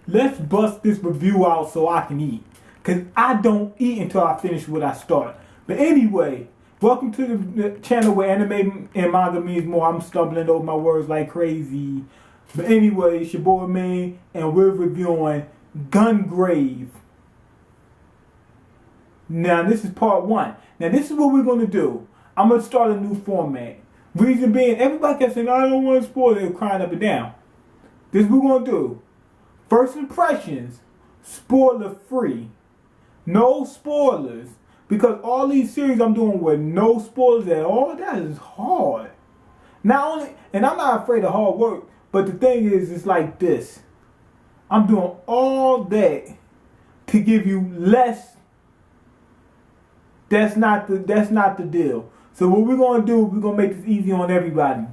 let's bust this review out so I can eat. Because I don't eat until I finish what I start. But anyway, welcome to the channel where anime and manga means more. I'm stumbling over my words like crazy. But anyway, it's your boy Mayn, and we're reviewing Gungrave. Now, this is part one. Now, this is what we're going to do. I'm going to start a new format. Reason being, everybody kept saying, I don't want to spoil it. They're crying up and down. This is what we're going to do. First impressions, spoiler free. No spoilers. Because all these series I'm doing with no spoilers at all, that is hard. Not only, and I'm not afraid of hard work, but the thing is, it's like this. I'm doing all that to give you less. That's not the deal. So what we're gonna do, we're gonna make this easy on everybody.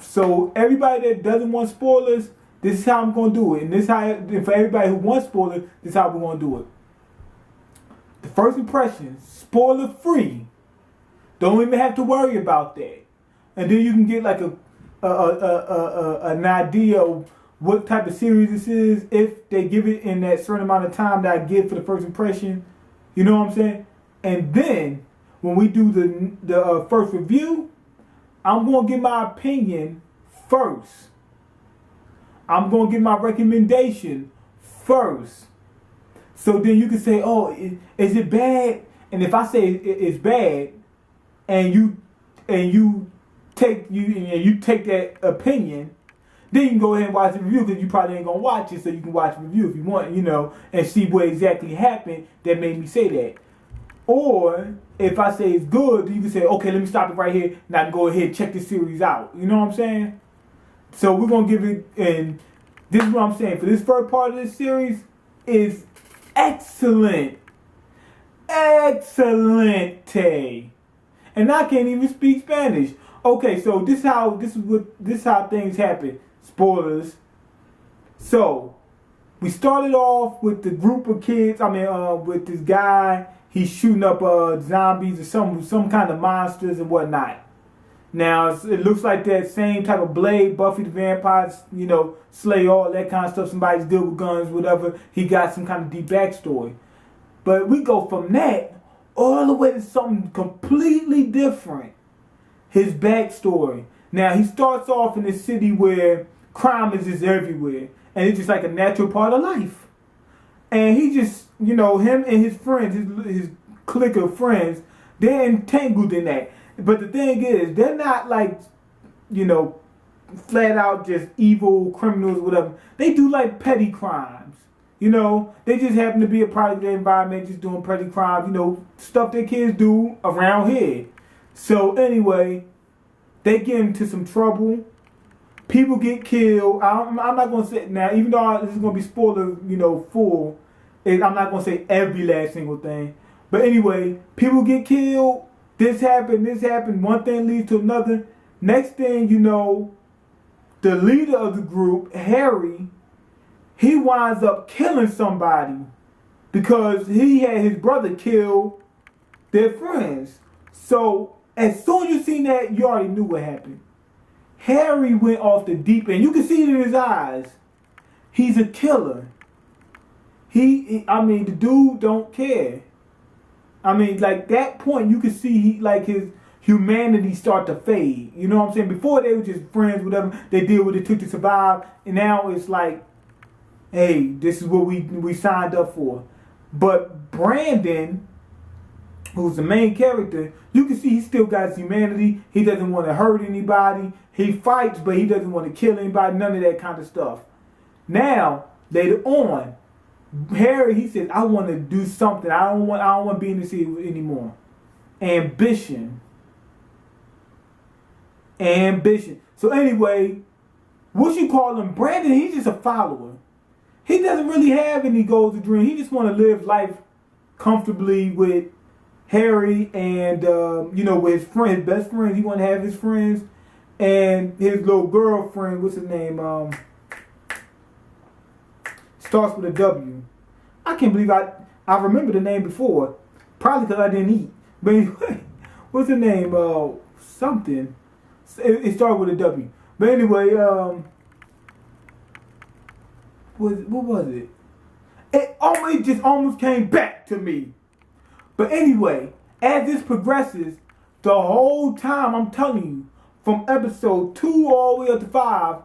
So everybody that doesn't want spoilers, this is how I'm gonna do it. And for everybody who wants spoilers, this is how we're gonna do it. The first impression, spoiler free. Don't even have to worry about that. And then you can get like an idea of what type of series this is if they give it in that certain amount of time that I give for the first impression. You know what I'm saying? And then when we do the first review, I'm going to give my opinion first. I'm going to give my recommendation first. So then you can say, oh, is it bad? And if I say it's bad, and you take that opinion, then you can go ahead and watch the review, because you probably ain't gonna watch it, so you can watch the review if you want, and see what exactly happened that made me say that. Or if I say it's good, then you can say, okay, let me stop it right here, and I can go ahead and check this series out. You know what I'm saying? So we're gonna give it, and this is what I'm saying. For this first part of this series is excellent. Excelente. And I can't even speak Spanish. Okay, so this is how things happen. Spoilers. So we started off with the group of kids. With this guy. He's shooting up zombies or some kind of monsters and whatnot. Now it looks like that same type of Blade, Buffy the Vampire, Slay, all that kind of stuff. Somebody's good with guns, whatever. He got some kind of deep backstory. But we go from that all the way to something completely different. His backstory. Now, he starts off in a city where crime is just everywhere. And it's just like a natural part of life. And he just, him and his friends, his clique of friends, they're entangled in that. But the thing is, they're not like, flat out just evil criminals or whatever. They do like petty crimes. They just happen to be a part of their environment, just doing petty crimes, stuff that kids do around here. So anyway, they get into some trouble. People get killed. I'm not going to say, now, even though this is going to be spoiler, full, I'm not going to say every last single thing. But anyway, people get killed. This happened. One thing leads to another. Next thing you know, the leader of the group, Harry, he winds up killing somebody because he had his brother kill their friends. So as soon as you seen that, you already knew what happened. Harry went off the deep end. You can see it in his eyes. He's a killer. The dude don't care. Like that point, you can see his humanity start to fade. You know what I'm saying? Before they were just friends, whatever. They did what it took to survive. And now it's like, hey, this is what we signed up for. But Brandon, who's the main character, you can see he still got his humanity. He doesn't want to hurt anybody. He fights, but he doesn't want to kill anybody. None of that kind of stuff. Now, later on, Harry, he says, I want to do something. I don't want to be in the city anymore. Ambition. So anyway, what you call him, Brandon, he's just a follower. He doesn't really have any goals or dreams. He just want to live life comfortably with Harry and, with his friends, his best friends. He want to have his friends and his little girlfriend. What's his name? Starts with a W. I can't believe I remember the name before. Probably because I didn't eat. But anyway, what's the name? Something. It started with a W. But anyway, what was it? It just almost came back to me. But anyway, as this progresses, the whole time I'm telling you, from episode 2 all the way up to 5,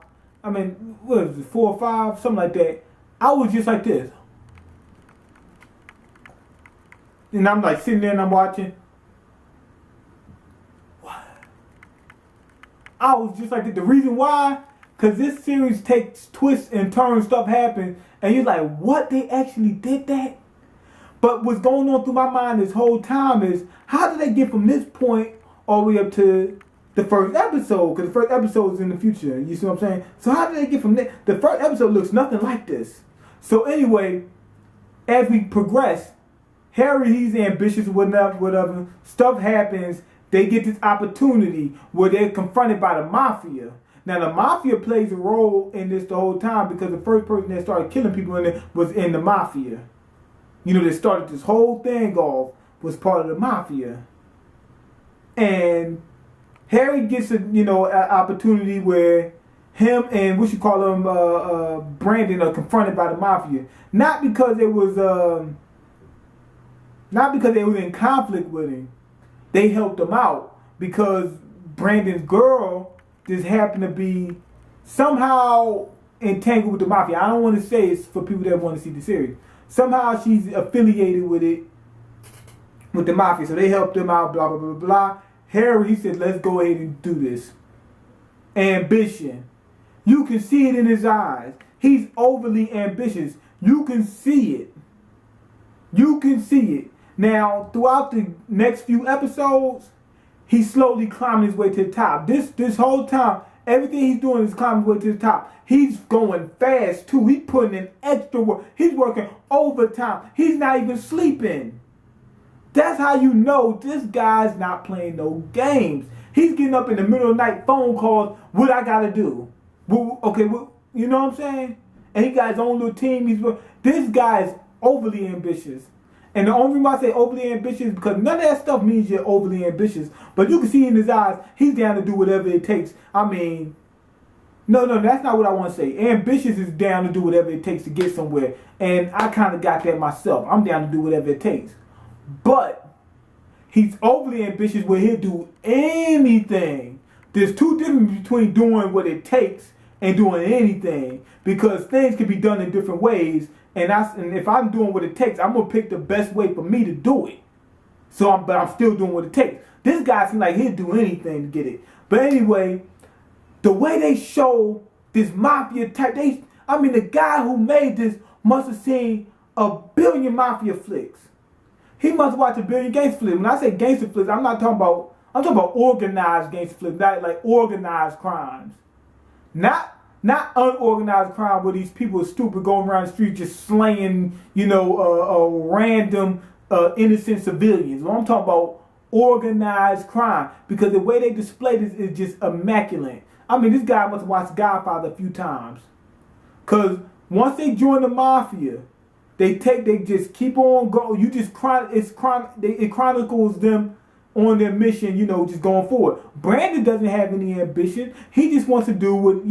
I mean, what is it, 4 or 5, something like that, I was just like this. And I'm like sitting there and I'm watching. What? I was just like, the reason why, because this series takes twists and turns, stuff happens, and you're like, what, they actually did that? But what's going on through my mind this whole time is, how did they get from this point all the way up to the first episode? Because the first episode is in the future, you see what I'm saying? So how did they get from there? The first episode looks nothing like this. So anyway, as we progress, Harry, he's ambitious, whatever. Stuff happens. They get this opportunity where they're confronted by the mafia. Now, the mafia plays a role in this the whole time because the first person that started killing people in it was in the mafia. You know, they started this whole thing off was part of the mafia. And Harry gets an opportunity where him and Brandon are confronted by the mafia. Not because they was in conflict with him. They helped him out because Brandon's girl just happened to be somehow entangled with the mafia. I don't want to say it's for people that want to see the series. Somehow she's affiliated with the mafia. So they helped him out, blah, blah, blah, blah. Harry, he said, let's go ahead and do this. Ambition. You can see it in his eyes. He's overly ambitious. You can see it. You can see it. Now, throughout the next few episodes, he's slowly climbing his way to the top. This whole time, everything he's doing is climbing his way to the top. He's going fast, too. He's putting in extra work. He's working overtime. He's not even sleeping. That's how you know this guy's not playing no games. He's getting up in the middle of the night, phone calls, what I got to do. You know what I'm saying? And he got his own little team. This guy is overly ambitious. And the only reason why I say overly ambitious is because none of that stuff means you're overly ambitious. But you can see in his eyes, he's down to do whatever it takes. I mean, no, that's not what I want to say. Ambitious is down to do whatever it takes to get somewhere. And I kind of got that myself. I'm down to do whatever it takes. But he's overly ambitious where he'll do anything. There's two differences between doing what it takes and doing anything. Because things can be done in different ways. And if I'm doing what it takes, I'm going to pick the best way for me to do it. But I'm still doing what it takes. This guy seems like he'll do anything to get it. But anyway, the way they show this mafia type, the guy who made this must have seen 1 billion mafia flicks. He must have watched 1 billion gangster flicks. When I say gangster flicks, I'm talking about organized gangster flicks, not like organized crimes. Not unorganized crime where these people are stupid going around the street just slaying, random innocent civilians. Well, I'm talking about organized crime because the way they display this is just immaculate. This guy must have watched Godfather a few times. Because once they join the mafia, they just keep on going. It chronicles them on their mission, just going forward. Brandon doesn't have any ambition. He just wants to do what,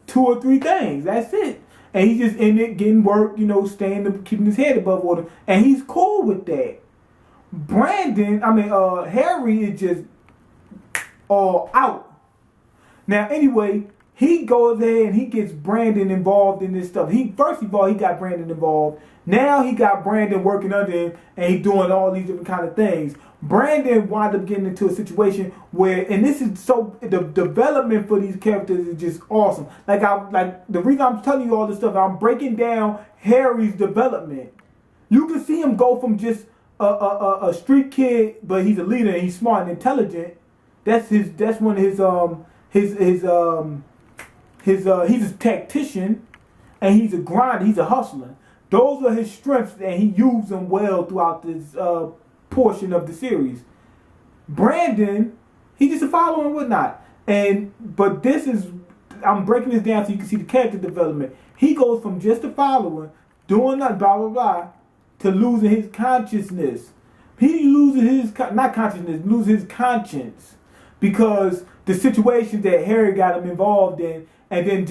2 or 3 things. That's it. And he's just in it getting work, keeping his head above water. And he's cool with that. Harry is just all out. Now, anyway, he goes there and he gets Brandon involved in this stuff. First of all, he got Brandon involved. Now he got Brandon working under him and he's doing all these different kind of things. Brandon wound up getting into a situation where, and this is the development for these characters is just awesome. The reason I'm telling you all this stuff, I'm breaking down Harry's development. You can see him go from just a street kid, but he's a leader and he's smart and intelligent. That's one of he's a tactician and he's a grinder, he's a hustler. Those are his strengths and he used them well throughout this portion of the series. Brandon, he's just a follower and whatnot. But I'm breaking this down so you can see the character development. He goes from just a follower, doing nothing, blah, blah, blah, to losing his consciousness. He loses loses his conscience because the situation that Harry got him involved in, and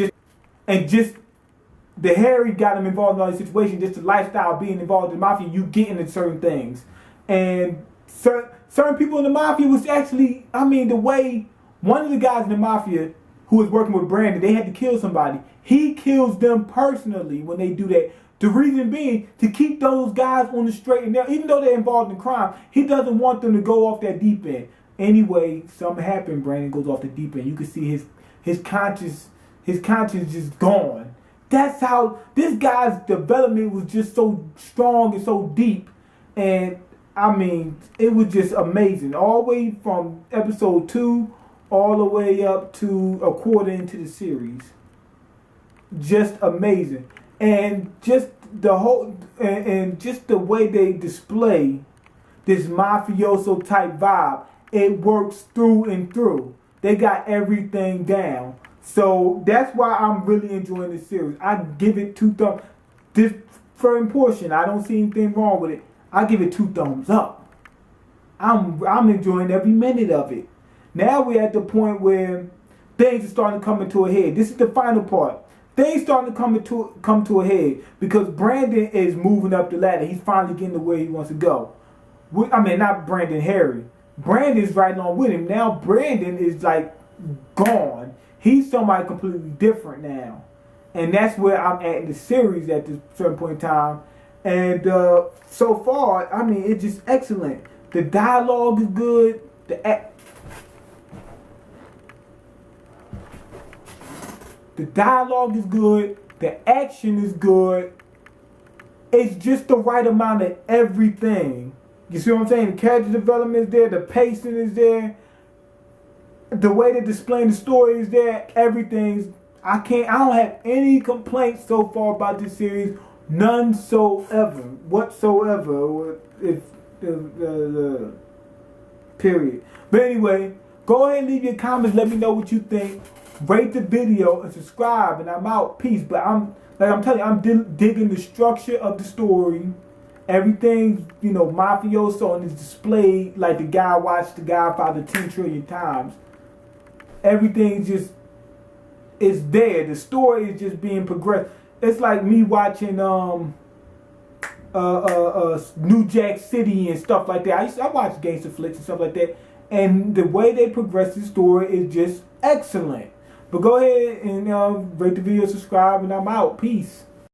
the Harry got him involved in all these situations, just the lifestyle being involved in the mafia, you get into certain things. And certain people in the mafia was actually, I mean, the way one of the guys in the mafia who was working with Brandon, they had to kill somebody. He kills them personally when they do that. The reason being to keep those guys on the straight and narrow, even though they're involved in crime, he doesn't want them to go off that deep end. Anyway, something happened. Brandon goes off the deep end. You can see his conscience just gone. That's how this guy's development was just so strong and so deep. And I mean, it was just amazing. All the way from episode 2 all the way up to a quarter into the series. Just amazing. And just the whole and just the way they display this mafioso type vibe, it works through and through. They got everything down. So that's why I'm really enjoying this series. I give it 2 thumbs. This certain portion, I don't see anything wrong with it. I give it 2 thumbs up. I'm enjoying every minute of it. Now we're at the point where things are starting to come into a head. This is the final part. Things starting to come to a head because Brandon is moving up the ladder. He's finally getting to where he wants to go. I mean, not Brandon, Harry. Brandon's right along with him. Now Brandon is like gone. He's somebody completely different now. And that's where I'm at in the series at this certain point in time. And so far, I mean, it's just excellent. The dialogue is good. The dialogue is good. The action is good. It's just the right amount of everything. You see what I'm saying? The character development is there. The pacing is there. The way they're displaying the story is there. Everything's. I don't have any complaints so far about this series. None whatsoever. If the period. But anyway, go ahead and leave your comments. Let me know what you think. Rate the video and subscribe. And I'm out. Peace. But I'm telling you, I'm digging the structure of the story. Everything, mafioso and is displayed like the guy watched The Godfather 10 trillion times. Everything just is there. The story is just being progressed. It's like me watching New Jack City and stuff like that. I watch gangster flicks and stuff like that. And the way they progress the story is just excellent. But go ahead and rate the video, subscribe, and I'm out. Peace.